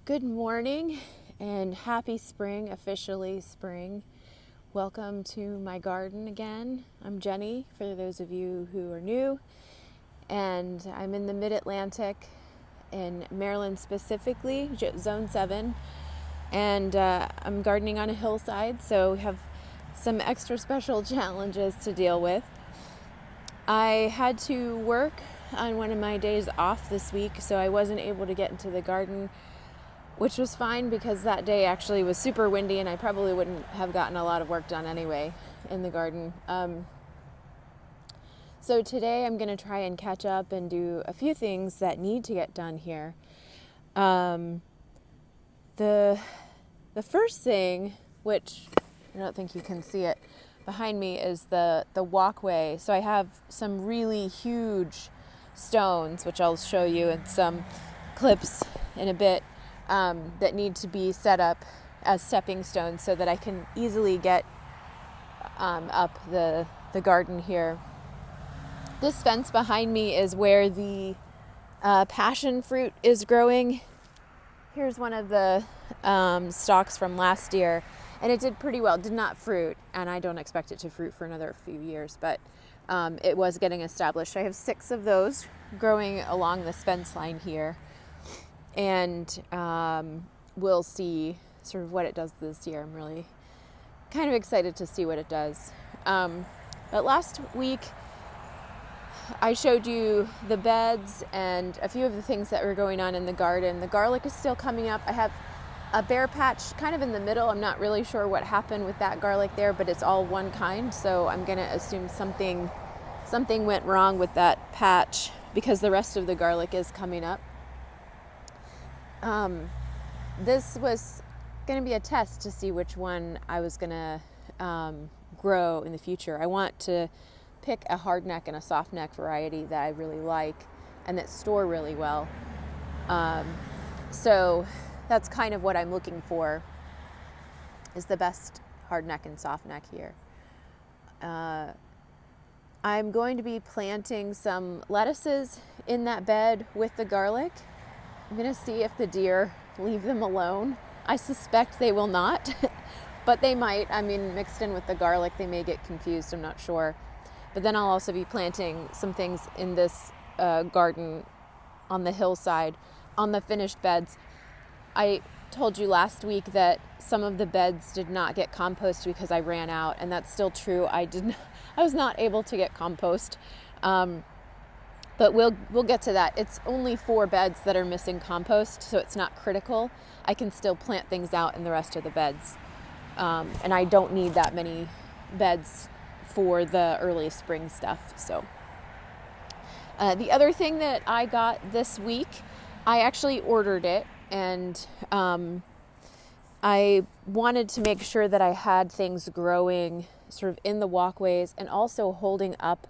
Good morning and happy spring, officially spring. Welcome to my garden again. I'm Jenny, for those of you who are new, and I'm in the Mid-Atlantic in Maryland specifically, Zone 7, and I'm gardening on a hillside, so we have some extra special challenges to deal with. I had to work on one of my days off this week, so I wasn't able to get into the garden, which was fine because that day actually was super windy and I probably wouldn't have gotten a lot of work done anyway in the garden. So today I'm going to try and catch up and do a few things that need to get done here. The first thing, which I don't think you can see it behind me, is the walkway. So I have some really huge stones, which I'll show you in some clips in a bit, that need to be set up as stepping stones so that I can easily get up the garden here. This fence behind me is where the passion fruit is growing. Here's one of the stalks from last year, and it did pretty well. It did not fruit, and I don't expect it to fruit for another few years, but it was getting established. I have 6 of those growing along this fence line here. And we'll see sort of what it does this year. I'm really kind of excited to see what it does. But last week, I showed you the beds and a few of the things that were going on in the garden. The garlic is still coming up. I have a bare patch kind of in the middle. I'm not really sure what happened with that garlic there, but it's all one kind. So I'm going to assume something went wrong with that patch because the rest of the garlic is coming up. This was going to be a test to see which one I was going to grow in the future. I want to pick a hardneck and a softneck variety that I really like and that store really well. So that's kind of what I'm looking for, is the best hardneck and softneck here. I'm going to be planting some lettuces in that bed with the garlic. I'm going to see if the deer leave them alone. I suspect they will not, but they might. I mean, mixed in with the garlic, they may get confused. I'm not sure. But then I'll also be planting some things in this garden on the hillside, on the finished beds. I told you last week that some of the beds did not get compost because I ran out, and that's still true. I was not able to get compost. But we'll get to that. It's only 4 beds that are missing compost, so it's not critical. I can still plant things out in the rest of the beds. And I don't need that many beds for the early spring stuff. So the other thing that I got this week, I actually ordered it, and I wanted to make sure that I had things growing sort of in the walkways and also holding up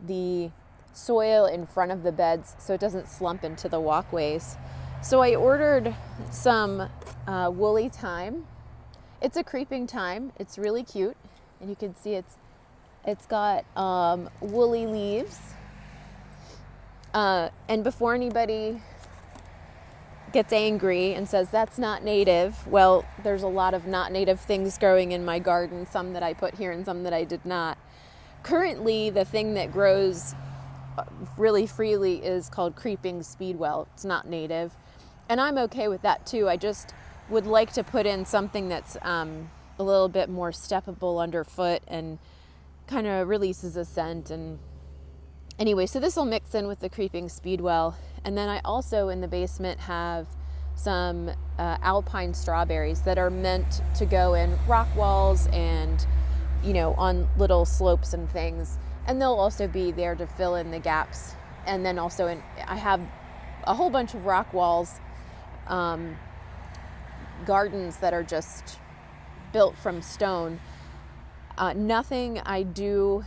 the soil in front of the beds so it doesn't slump into the walkways. So I ordered some woolly thyme. It's a creeping thyme. It's really cute, and you can see it's got woolly leaves. And before anybody gets angry and says that's not native, well, there's a lot of not native things growing in my garden, some that I put here and some that I did not. Currently, the thing that grows really freely is called creeping speedwell. It's not native, and I'm okay with that too. I just would like to put in something that's a little bit more steppable underfoot and kind of releases a scent. And anyway, so this will mix in with the creeping speedwell. And then I also in the basement have some alpine strawberries that are meant to go in rock walls and on little slopes and things. And they'll also be there to fill in the gaps. And then also I have a whole bunch of rock walls, gardens that are just built from stone. Nothing I do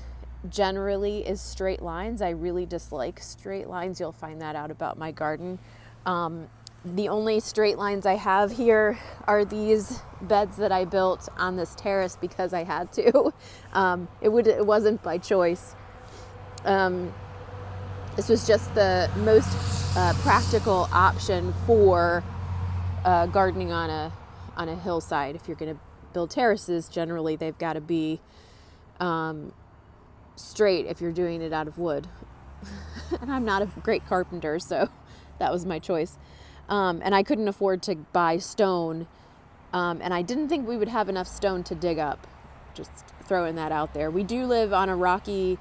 generally is straight lines. I really dislike straight lines. You'll find that out about my garden. The only straight lines I have here are these beds that I built on this terrace because I had to. It wasn't by choice. This was just the most practical option for gardening on a hillside. If you're going to build terraces, generally they've got to be straight if you're doing it out of wood. And I'm not a great carpenter, so that was my choice. And I couldn't afford to buy stone, and I didn't think we would have enough stone to dig up. Just throwing that out there. We do live on a rocky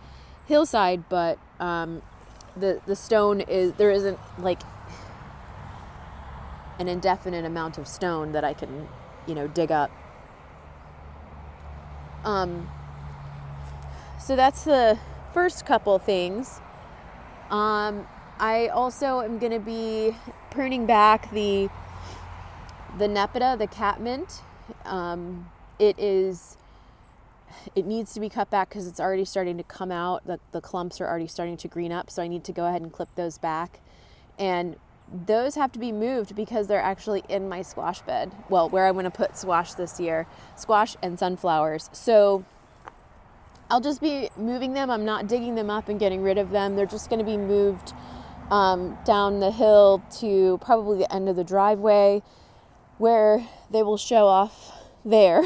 hillside, but the stone there isn't like an indefinite amount of stone that I can, dig up. So that's the first couple things. I also am going to be pruning back the Nepeta, the catmint. It needs to be cut back because it's already starting to come out. The clumps are already starting to green up, so I need to go ahead and clip those back. And those have to be moved because they're actually in my squash bed. Well, where I'm going to put squash this year, squash and sunflowers. So I'll just be moving them. I'm not digging them up and getting rid of them. They're just going to be moved down the hill to probably the end of the driveway where they will show off there.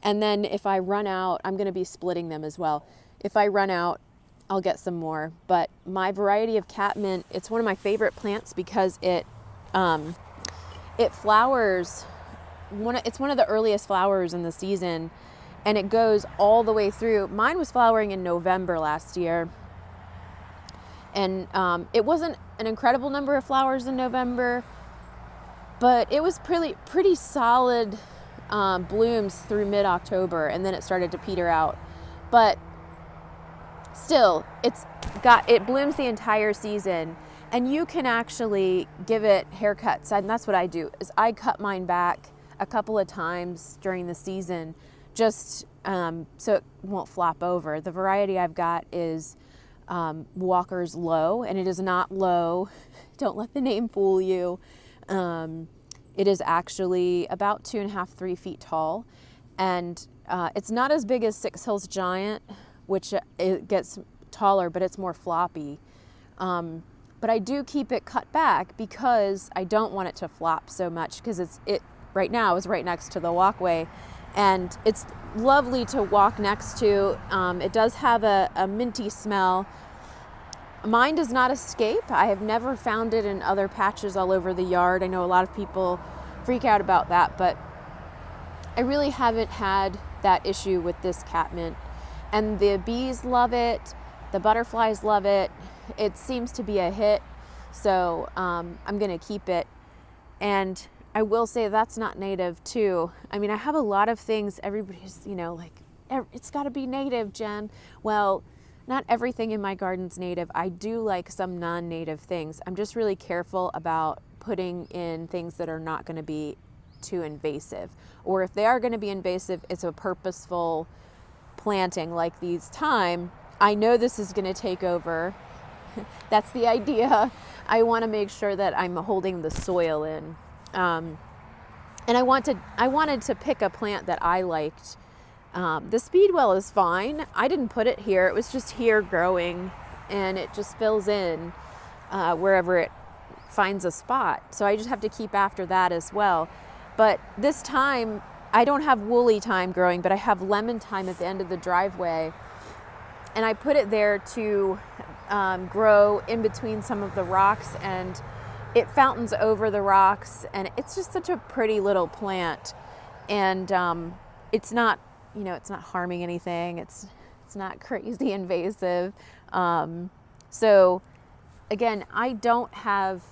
And then if I run out, I'm going to be splitting them as well. If I run out, I'll get some more. But my variety of catmint, it's one of my favorite plants because it flowers. It's one of the earliest flowers in the season, and it goes all the way through. Mine was flowering in November last year, and it wasn't an incredible number of flowers in November, but it was pretty solid blooms through mid-October, and then it started to peter out. But still, it blooms the entire season, and you can actually give it haircuts. And that's what I do, is I cut mine back a couple of times during the season, just so it won't flop over. The variety I've got is Walker's Low, and it is not low. Don't let the name fool you. It is actually about 2.5, 3 feet tall, and it's not as big as Six Hills Giant, which it gets taller, but it's more floppy. But I do keep it cut back because I don't want it to flop so much, because it right now is right next to the walkway, and it's lovely to walk next to. It does have a minty smell. Mine does not escape. I have never found it in other patches all over the yard. I know a lot of people freak out about that, but I really haven't had that issue with this catmint. And the bees love it. The butterflies love it. It seems to be a hit. So I'm going to keep it. And I will say that's not native too. I mean, I have a lot of things. Everybody's, like, it's got to be native, Jen. Well, not everything in my garden's native. I do like some non-native things. I'm just really careful about putting in things that are not going to be too invasive. Or if they are going to be invasive, it's a purposeful planting like these thyme. I know this is going to take over. That's the idea. I want to make sure that I'm holding the soil in. And I wanted to pick a plant that I liked. The Speedwell is fine. I didn't put it here. It was just here growing, and it just fills in wherever it finds a spot. So I just have to keep after that as well. But this time, I don't have woolly thyme growing, but I have lemon thyme at the end of the driveway. And I put it there to grow in between some of the rocks, and it fountains over the rocks, and it's just such a pretty little plant. And it's not, it's not harming anything. It's not crazy invasive. So again, I don't have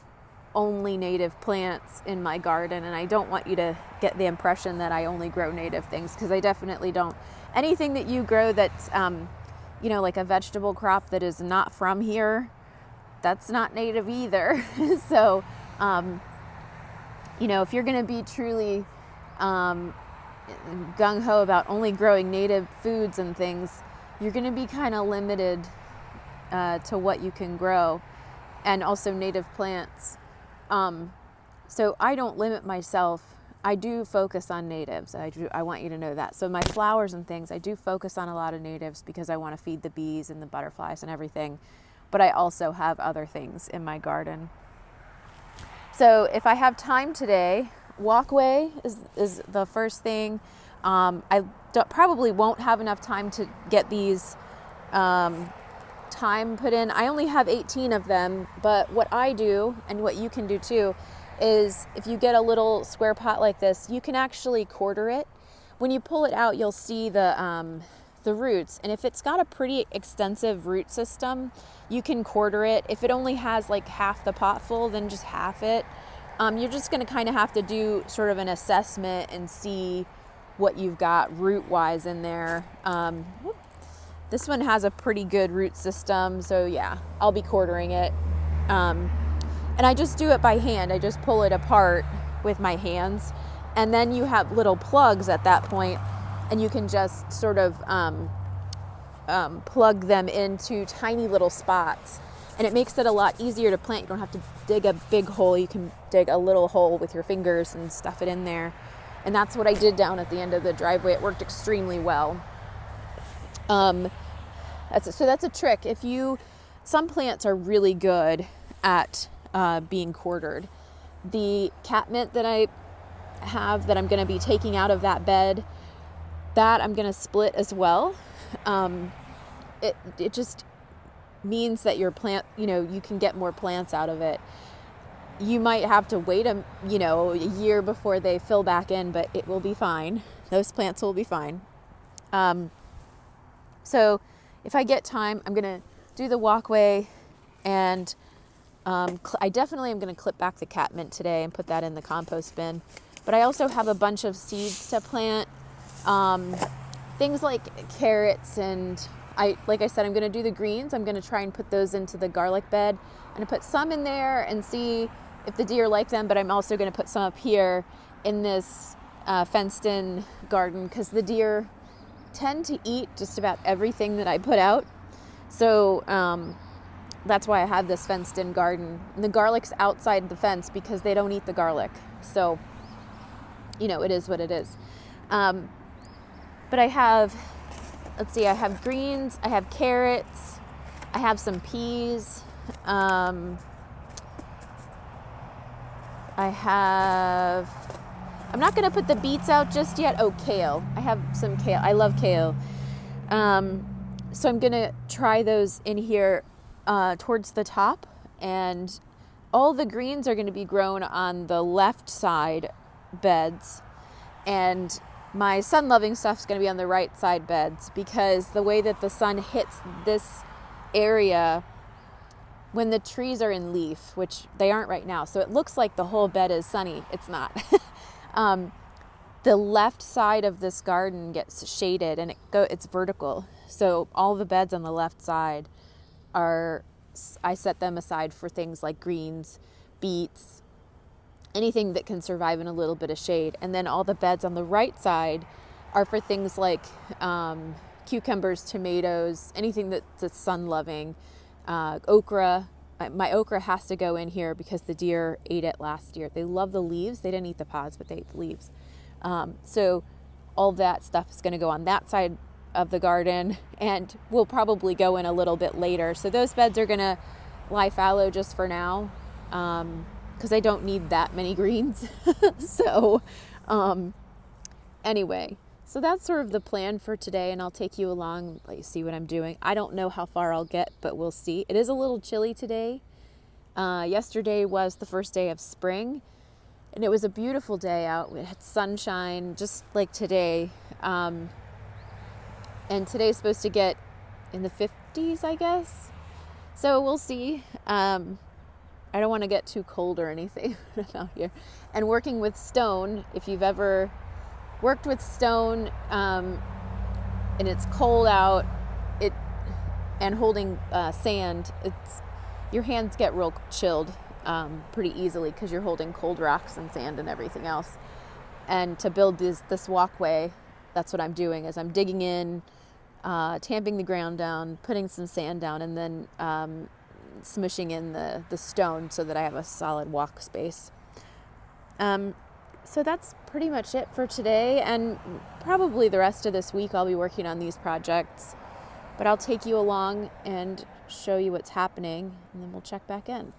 only native plants in my garden, and I don't want you to get the impression that I only grow native things, because I definitely don't. Anything that you grow that's, like a vegetable crop that is not from here, that's not native either. So, if you're going to be truly gung-ho about only growing native foods and things, you're going to be kind of limited to what you can grow, and also native plants. So I don't limit myself. I do focus on natives. I want you to know that. So my flowers and things, I do focus on a lot of natives because I want to feed the bees and the butterflies and everything. But I also have other things in my garden. So if I have time today, walkway is the first thing. Probably won't have enough time to get these time put in. I only have 18 of them, but what I do, and what you can do too, is if you get a little square pot like this, you can actually quarter it. When you pull it out, you'll see the roots, and if it's got a pretty extensive root system, you can quarter it. If it only has like half the pot full, then just half it. You're just going to kind of have to do sort of an assessment and see what you've got root-wise in there. This one has a pretty good root system, so yeah, I'll be quartering it. And I just do it by hand. I just pull it apart with my hands, and then you have little plugs at that point, and you can just sort of plug them into tiny little spots. And it makes it a lot easier to plant. You don't have to dig a big hole. You can dig a little hole with your fingers and stuff it in there. And that's what I did down at the end of the driveway. It worked extremely well. That's a trick. Some plants are really good at being quartered. The catmint that I have that I'm going to be taking out of that bed, that I'm going to split as well. It just means that your plant, you can get more plants out of it. You might have to wait a year before they fill back in, but it will be fine. Those plants will be fine. So if I get time, I'm going to do the walkway, and I definitely am going to clip back the catmint today and put that in the compost bin. But I also have a bunch of seeds to plant, things like carrots, and like I said, I'm going to do the greens. I'm going to try and put those into the garlic bed. I'm going to put some in there and see if the deer like them, but I'm also going to put some up here in this fenced-in garden, because the deer tend to eat just about everything that I put out. So that's why I have this fenced-in garden. And the garlic's outside the fence because they don't eat the garlic. So, it is what it is. But I have, I have greens, I have carrots, I have some peas, I'm not going to put the beets out just yet. Oh, kale. I have some kale. I love kale. So I'm going to try those in here towards the top. And all the greens are going to be grown on the left side beds. And my sun-loving stuff is going to be on the right side beds, because the way that the sun hits this area when the trees are in leaf, which they aren't right now, so it looks like the whole bed is sunny. It's not. The left side of this garden gets shaded, and it's vertical. So all the beds on the left side I set them aside for things like greens, beets, anything that can survive in a little bit of shade. And then all the beds on the right side are for things like cucumbers, tomatoes, anything that's sun-loving, okra. My okra has to go in here because the deer ate it last year. They love the leaves. They didn't eat the pods, but they ate the leaves. So all that stuff is going to go on that side of the garden, and will probably go in a little bit later. So those beds are going to lie fallow just for now, because I don't need that many greens. So anyway, so that's sort of the plan for today, and I'll take you along, let you see what I'm doing. I don't know how far I'll get, but we'll see. It is a little chilly today. Yesterday was the first day of spring, and it was a beautiful day out. We had sunshine, just like today. And today's supposed to get in the 50s, I guess. So we'll see. I don't want to get too cold or anything out here. And working with stone, if you've ever worked with stone, and it's cold out, and holding sand, your hands get real chilled pretty easily, because you're holding cold rocks and sand and everything else. And to build this walkway, that's what I'm doing, is I'm digging in, tamping the ground down, putting some sand down, and then smushing in the stone so that I have a solid walk space. So that's pretty much it for today, and probably the rest of this week I'll be working on these projects. But I'll take you along and show you what's happening, and then we'll check back in.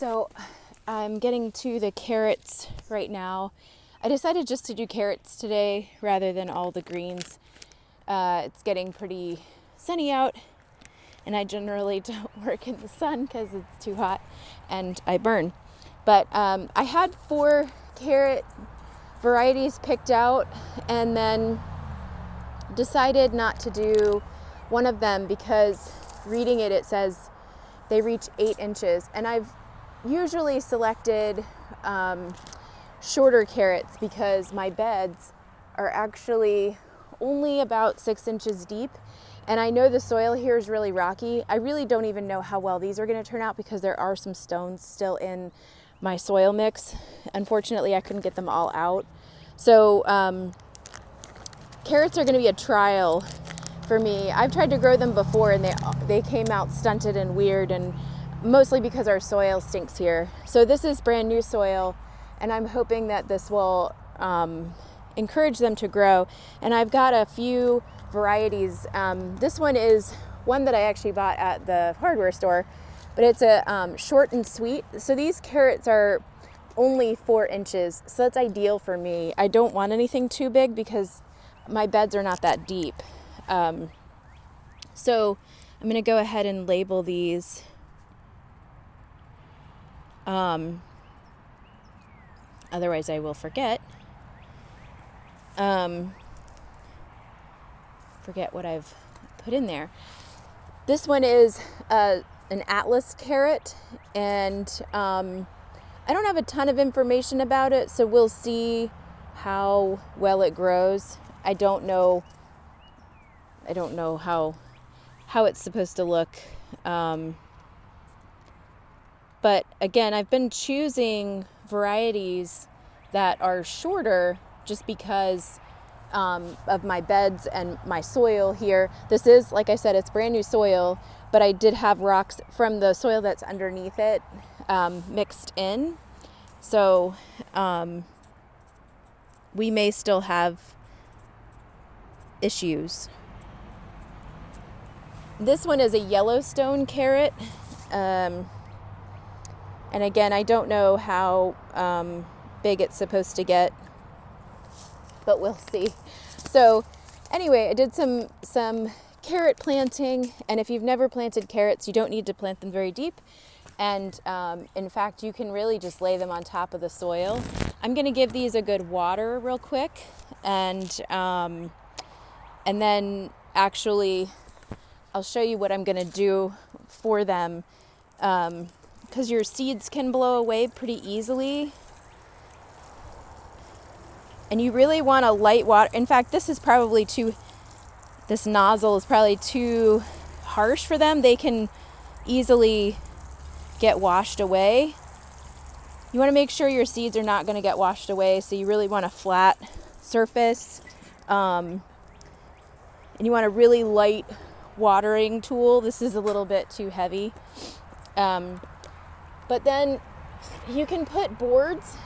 So I'm getting to the carrots right now. I decided just to do carrots today rather than all the greens. It's getting pretty sunny out, and I generally don't work in the sun because it's too hot and I burn. But I had 4 carrot varieties picked out and then decided not to do one of them because reading it, it says they reach 8 inches. And I've usually selected shorter carrots because my beds are actually only about 6 inches deep. And I know the soil here is really rocky. I really don't even know how well these are going to turn out because there are some stones still in my soil mix. Unfortunately, I couldn't get them all out. So carrots are going to be a trial for me. I've tried to grow them before and they came out stunted and weird, and mostly because our soil stinks here. So this is brand new soil, and I'm hoping that this will encourage them to grow. And I've got a few varieties. This one is one that I actually bought at the hardware store, but it's a short and sweet. So these carrots are only 4 inches, so that's ideal for me. I don't want anything too big because my beds are not that deep. So I'm going to go ahead and label these. Otherwise I will forget. Forget what I've put in there. This one is an Atlas carrot, and I don't have a ton of information about it, so we'll see how well it grows. I don't know how it's supposed to look. But again, I've been choosing varieties that are shorter just because of my beds and my soil here. This is, like I said, it's brand new soil, but I did have rocks from the soil that's underneath it mixed in. So we may still have issues. This one is a Yellowstone carrot. And again, I don't know how big it's supposed to get, but we'll see. So anyway, I did some carrot planting, and if you've never planted carrots, you don't need to plant them very deep. And in fact, you can really just lay them on top of the soil. I'm going to give these a good water real quick, and then actually I'll show you what I'm going to do for them, because your seeds can blow away pretty easily. And you really want a light water. In fact, this nozzle is probably too harsh for them. They can easily get washed away. You want to make sure your seeds are not going to get washed away, so you really want a flat surface. And you want a really light watering tool. This is a little bit too heavy. But then you can put boards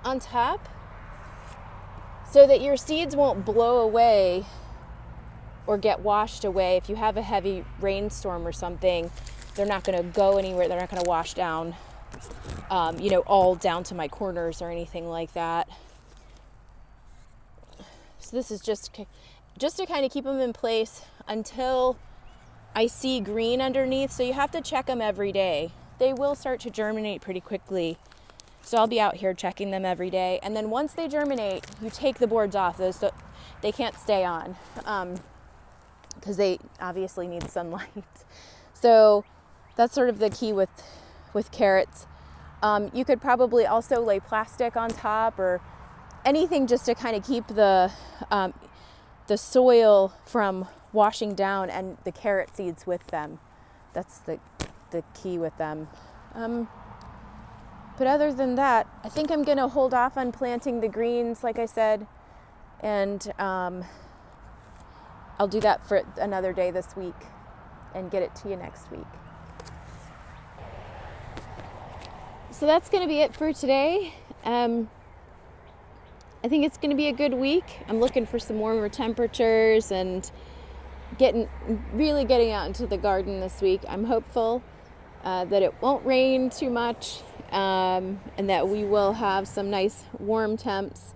on top so that your seeds won't blow away or get washed away. If you have a heavy rainstorm or something, they're not going to go anywhere. They're not going to wash down, all down to my corners or anything like that. So this is just to kind of keep them in place until I see green underneath. So you have to check them every day. They will start to germinate pretty quickly. So I'll be out here checking them every day. And then once they germinate, you take the boards off. They can't stay on because they obviously need sunlight. So that's sort of the key with carrots. You could probably also lay plastic on top or anything just to kind of keep the soil from washing down and the carrot seeds with them. That's the key with them. But other than that, I think I'm going to hold off on planting the greens, like I said, and I'll do that for another day this week and get it to you next week. So that's going to be it for today. I think it's going to be a good week. I'm looking for some warmer temperatures and getting out into the garden this week. I'm hopeful. that it won't rain too much, and that we will have some nice warm temps.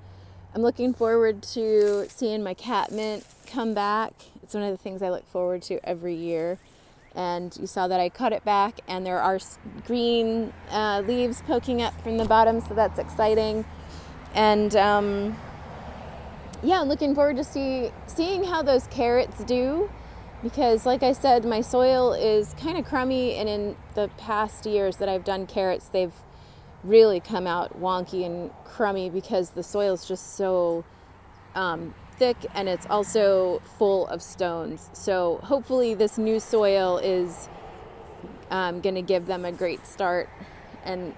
I'm looking forward to seeing my catmint come back. It's one of the things I look forward to every year. And you saw that I cut it back, and there are green leaves poking up from the bottom, so that's exciting. And I'm looking forward to seeing how those carrots do, because like I said, my soil is kind of crummy, and in the past years that I've done carrots, they've really come out wonky and crummy because the soil is just so thick, and it's also full of stones. So hopefully this new soil is going to give them a great start. And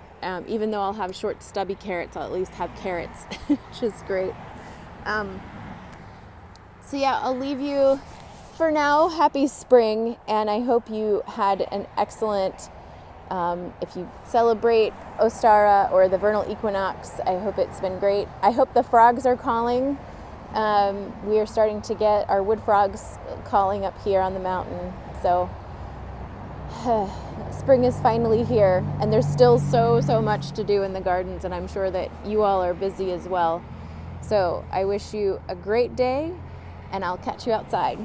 even though I'll have short stubby carrots, I'll at least have carrots, which is great. So yeah, I'll leave you for now. Happy spring, and I hope you had an excellent, if you celebrate Ostara or the vernal equinox, I hope it's been great. I hope the frogs are calling. We are starting to get our wood frogs calling up here on the mountain. So spring is finally here, and there's still so much to do in the gardens, and I'm sure that you all are busy as well. So I wish you a great day, and I'll catch you outside.